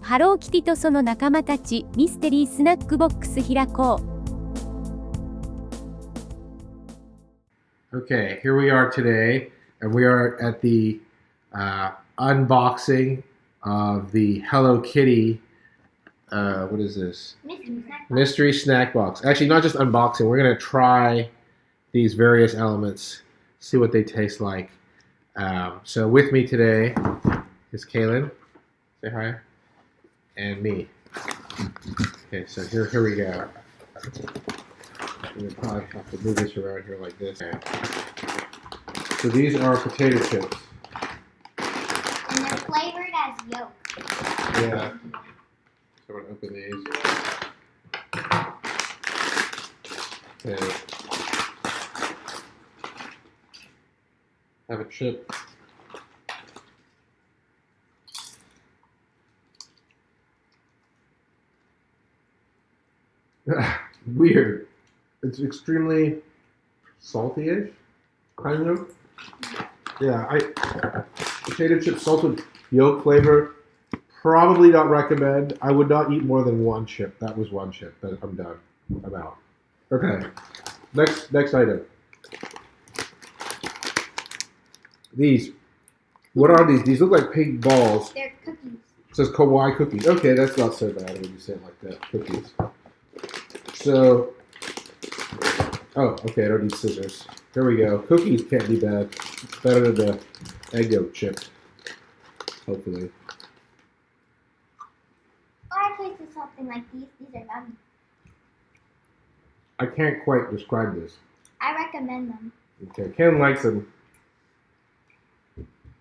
ハローキティとその仲間たちミステリースナックボックス開こう。 Okay, here we are today, and we are at the unboxing of the Hello Kitty. What is this? Mystery snack box. Actually, not just unboxing. We're gonna try these various elements, see what they taste like. So with me today is Kaylin. Say hi. And me. Okay, so here we go. We'll probably have to move this around here like this. So these are potato chips. And they're flavored as yolk. Yeah. So I'm gonna open these. Okay. Have a chip. Weird. It's extremely salty-ish, kind of. Yeah, potato chip salted yolk flavor. Probably not recommend. I would not eat more than one chip. That was one chip. I'm done. I'm out. Okay. Next item. These. What are these? These look like pink balls. They're cookies. It says kawaii cookies. Okay, that's not so bad when you say it like that. Cookies. So, oh, okay, I don't need scissors. Here we go. Cookies can't be bad. Better than the egg yolk chip. Hopefully. I tasted something like these. These are gummy. I can't quite describe this. I recommend them. Okay, Ken likes them.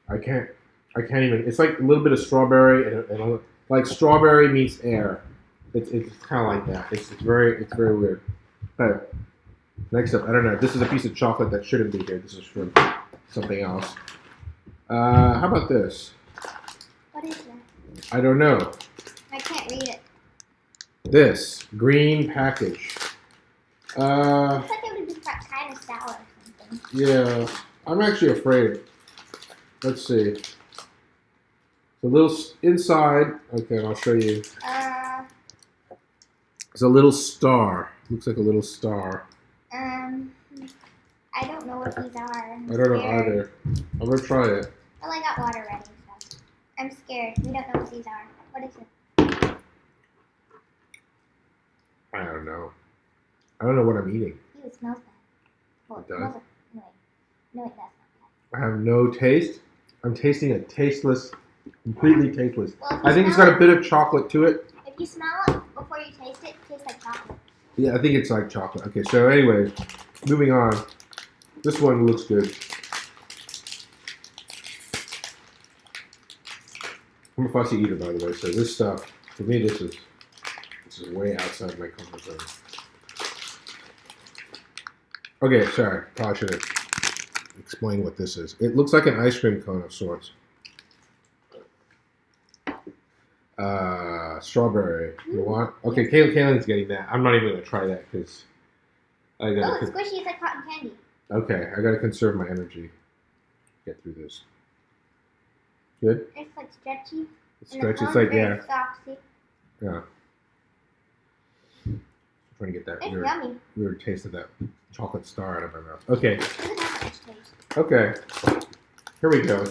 I can't even. It's like a little bit of strawberry and like strawberry meets air. It's kind of like that. It's very weird. Okay. Next up, I don't know. This is a piece of chocolate that shouldn't be here. This is from something else. How about this? What is that? I don't know. I can't read it. This green package. Looks like it would be kind of sour or something. Yeah, I'm actually afraid. Let's see. The little inside. Okay, I'll show you. It's a little star. Looks like a little star. I don't know what these are. I don't know either. I'm gonna try it. Well, I got water ready, so I'm scared. We don't know what these are. What is it? I don't know. I don't know what I'm eating. Ew, it smells bad. Well, It does? smells like, no, it does not. I have no taste. I'm tasting a tasteless, completely tasteless. Well, I think it's got a bit of chocolate to it. If you smell it before you taste it, it tastes like chocolate. Yeah, I think it's like chocolate. Okay, so anyway, moving on. This one looks good. I'm a fussy eater, by the way, so this stuff, for me, this is way outside my comfort zone. Okay, sorry. Probably should have explained what this is. It looks like an ice cream cone of sorts. Strawberry. You want? Okay, Kaylin's getting that. I'm not even going to try that because I got. Oh, it's squishy. It's like cotton candy. Okay, I got to conserve my energy. Get through this. Good? It's like stretchy. It's stretchy. It's like, yeah. Soft, see? Yeah. I'm trying to get that It's yummy. weird taste of that chocolate star out of my mouth. Okay. It doesn't have much taste. Okay. Here we go. I'm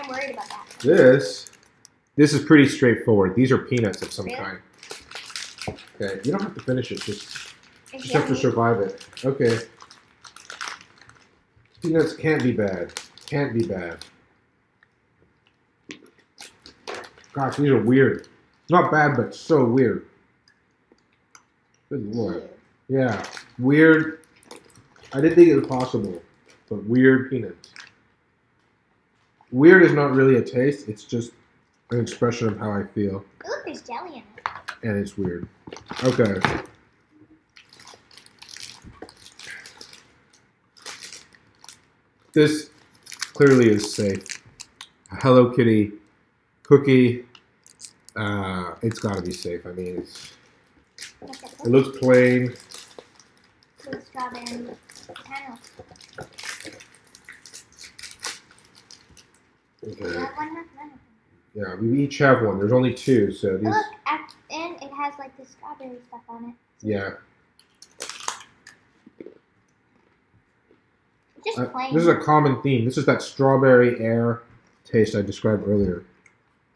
worried about that. This is pretty straightforward. These are peanuts of some Really? kind. Okay, you don't have to finish it. Just It's have to yummy. survive it. Okay. Peanuts can't be bad. Can't be bad. Gosh, these are weird. Not bad, but so weird. Good lord. Yeah, weird. I didn't think it was possible, but weird peanuts. Weird is not really a taste. It's just an expression of how I feel. Oh, look, there's jelly in it. And it's weird. Okay. This clearly is safe. Hello Kitty cookie. It's got to be safe. I mean, it looks plain. With strawberry panel. Okay. You have one half, one half. Yeah, we each have one. There's only two, so these. Look, and it has like the strawberry stuff on it. Yeah. Just plain. This is a common theme. This is that strawberry air taste I described earlier.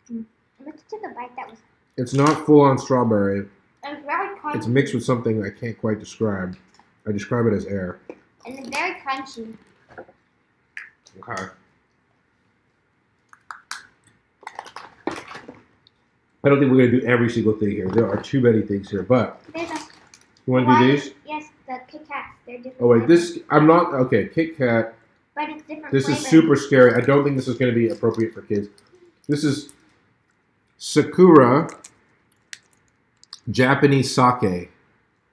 I took a bite that was. It's not full on strawberry. It was very crunchy. It's mixed with something I can't quite describe. I describe it as air. And it's very crunchy. Okay. I don't think we're going to do every single thing here. There are too many things here, but There's a. you want to do these? Yes, the Kit Kats. They're different. Oh wait, flavors. I'm not okay. Kit Kat. But it's different. This flavors. is super scary. I don't think this is going to be appropriate for kids. This is Sakura Japanese sake.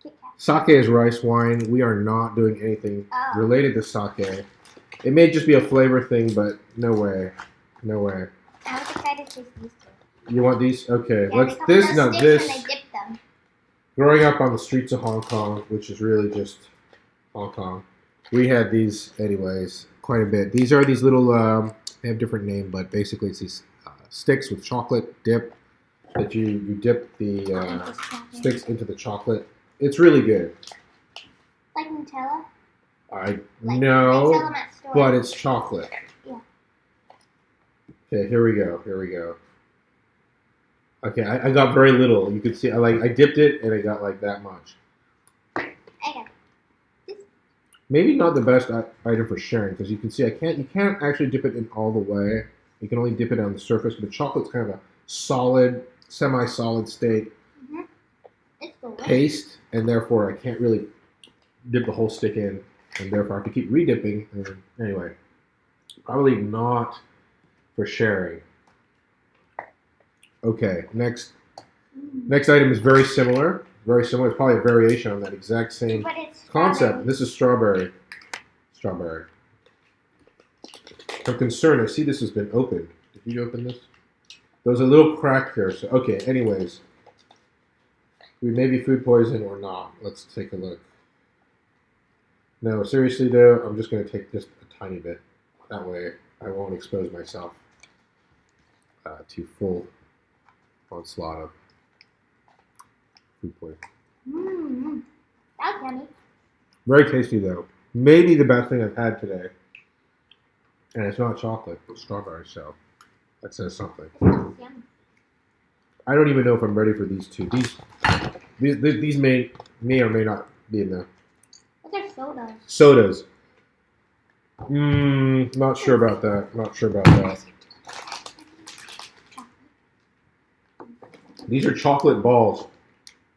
Kit Kat. Sake is rice wine. We are not doing anything Oh. related to sake. It may just be a flavor thing, but no way. No way. I was excited to taste these two. You want these? Okay, Yeah, let's they come this in now those this. sticks and they dip them. Growing up on the streets of Hong Kong, which is really just Hong Kong, we had these anyways quite a bit. These are these little they have different name, but basically it's these sticks with chocolate dip that you dip the sticks into the chocolate. It's really good. Like Nutella? I Like know, they sell them at stores. but it's chocolate. Yeah. Okay, here we go. Here we go. Okay, I got very little. You can see, I dipped it and I got like that much. I got Maybe not the best item for sharing because you can see you can't actually dip it in all the way. You can only dip it on the surface, but the chocolate's kind of a solid, semi-solid state It's delicious. paste, and therefore I can't really dip the whole stick in, and therefore I have to keep redipping. And anyway, probably not for sharing. Okay, next item is very similar. Very similar. It's probably a variation on that exact same But it's concept. strawberry. This is strawberry. Strawberry. I'm concerned. I see this has been opened. Did you open this? There's a little crack here. So okay. Anyways, we may be food poison or not. Let's take a look. No, seriously though, I'm just going to take just a tiny bit. That way, I won't expose myself to full onslaught of food poison. Mmm. That's yummy. Very tasty though. Maybe the best thing I've had today. And it's not chocolate, but strawberry, so that says something. It sounds yummy. I don't even know if I'm ready for these two. These may or may not be in the But they're sodas. sodas. Not sure about that. Not sure about that. These are chocolate balls,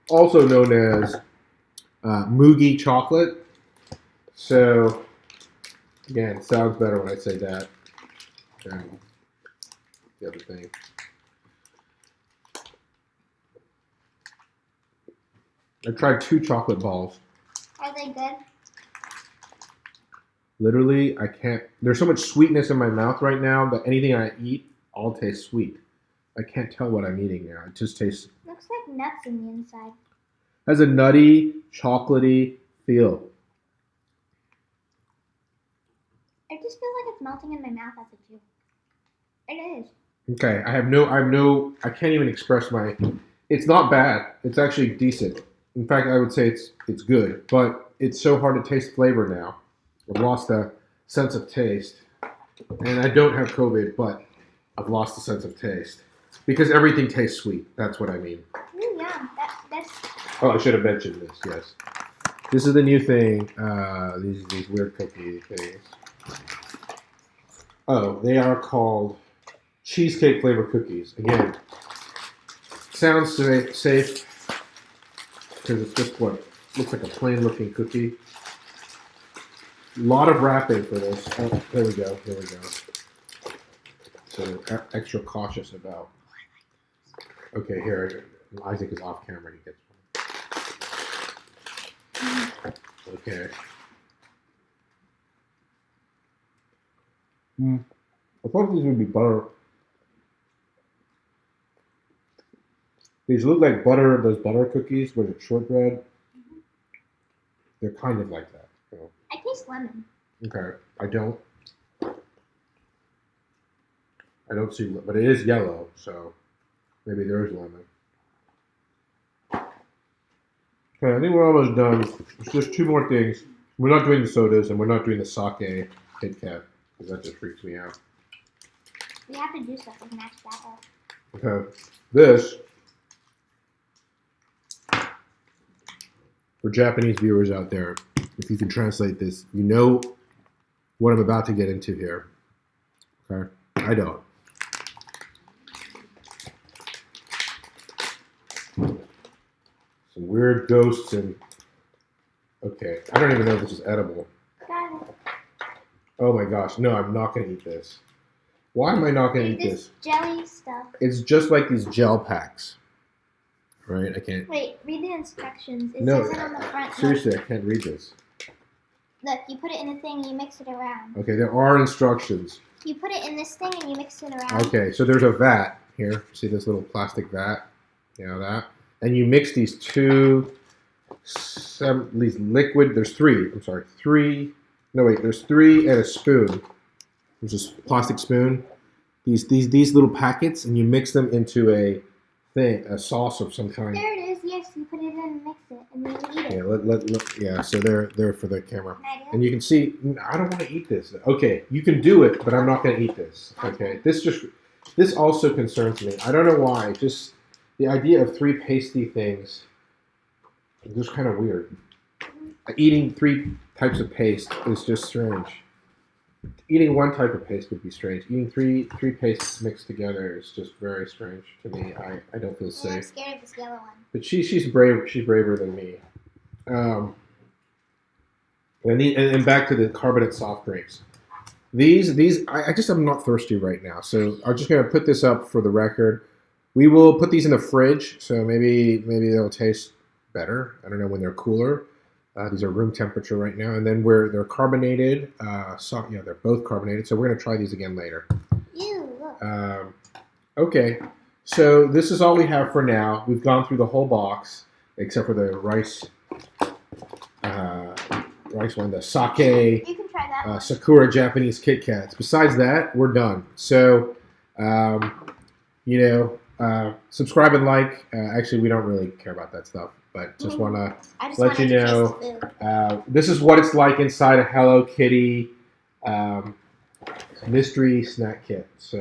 also known as Mugi chocolate. So, again, it sounds better when I say that than the other thing. I tried 2 chocolate balls. Are they good? Literally, I can't. There's so much sweetness in my mouth right now that anything I eat all tastes sweet. I can't tell what I'm eating now. It just tastes. Looks like nuts in the inside. Has a nutty, chocolatey feel. It just feels like it's melting in my mouth as a chew. It is. Okay, I can't even express my. It's not bad. It's actually decent. In fact, I would say it's good, but it's so hard to taste flavor now. I've lost the sense of taste, and I don't have COVID, but I've lost the sense of taste because everything tastes sweet. That's what I mean. Yeah, that's. Oh, I should have mentioned this. Yes, this is the new thing. These weird cookie things. Oh, they are called cheesecake flavor cookies. Again, sounds safe because it's just what looks like a plain looking cookie. A lot of wrapping for this. Oh, there we go. There we go. So extra cautious about. Okay, here Isaac is off camera. He gets one. Okay. I thought these would be butter. These look like butter. Those butter cookies with a shortbread. They're kind of like that. You know. I taste lemon. Okay, I don't. I don't see, but it is yellow, so maybe there is lemon. Okay, I think we're almost done. It's just 2 more things. We're not doing the sodas, and we're not doing the sake Kit Kat, because that just freaks me out. We have to do stuff to match that up. Okay, this, for Japanese viewers out there, if you can translate this, you know what I'm about to get into here. Okay, I don't. Some weird ghosts and... Okay, I don't even know if this is edible. Got it. Oh my gosh, no, I'm not going to eat this. Why am I not going to eat this? Jelly stuff. It's just like these gel packs. Right? I can't... Wait, read the instructions. It No, says it on the front. seriously, I can't read this. Look, you put it in a thing and you mix it around. Okay, there are instructions. You put it in this thing and you mix it around. Okay, so there's a vat here. See this little plastic vat? You know that? And you mix these these liquid, there's 3, I'm sorry, 3, no wait, there's 3 and a spoon. There's this plastic spoon. These little packets, and you mix them into a sauce of some kind. There it is, yes, you put it in and mix it, and then you eat it. Yeah, yeah, so they're for the camera. And you can see, I don't want to eat this. Okay, you can do it, but I'm not going to eat this. Okay, this also concerns me. I don't know why, just the idea of 3 pasty things is just kind of weird. Eating 3 types of paste is just strange. Eating 1 type of paste would be strange. Eating three pastes mixed together is just very strange to me. I don't feel safe. I'm scared of this yellow one. But she's brave. She's braver than me. And back to the carbonate soft drinks. These I just am not thirsty right now, so I'm just gonna put this up for the record. We will put these in the fridge, so maybe they'll taste better. I don't know when they're cooler. These are room temperature right now, and then they're carbonated. They're both carbonated, so we're gonna try these again later. Ew, look. Okay, so this is all we have for now. We've gone through the whole box, except for the rice one, the sake, You can try that one. Sakura Japanese Kit Kats. Besides that, we're done. So, subscribe and like. Actually, we don't really care about that stuff, but just want to let you know. This is what it's like inside a Hello Kitty mystery snack kit. So.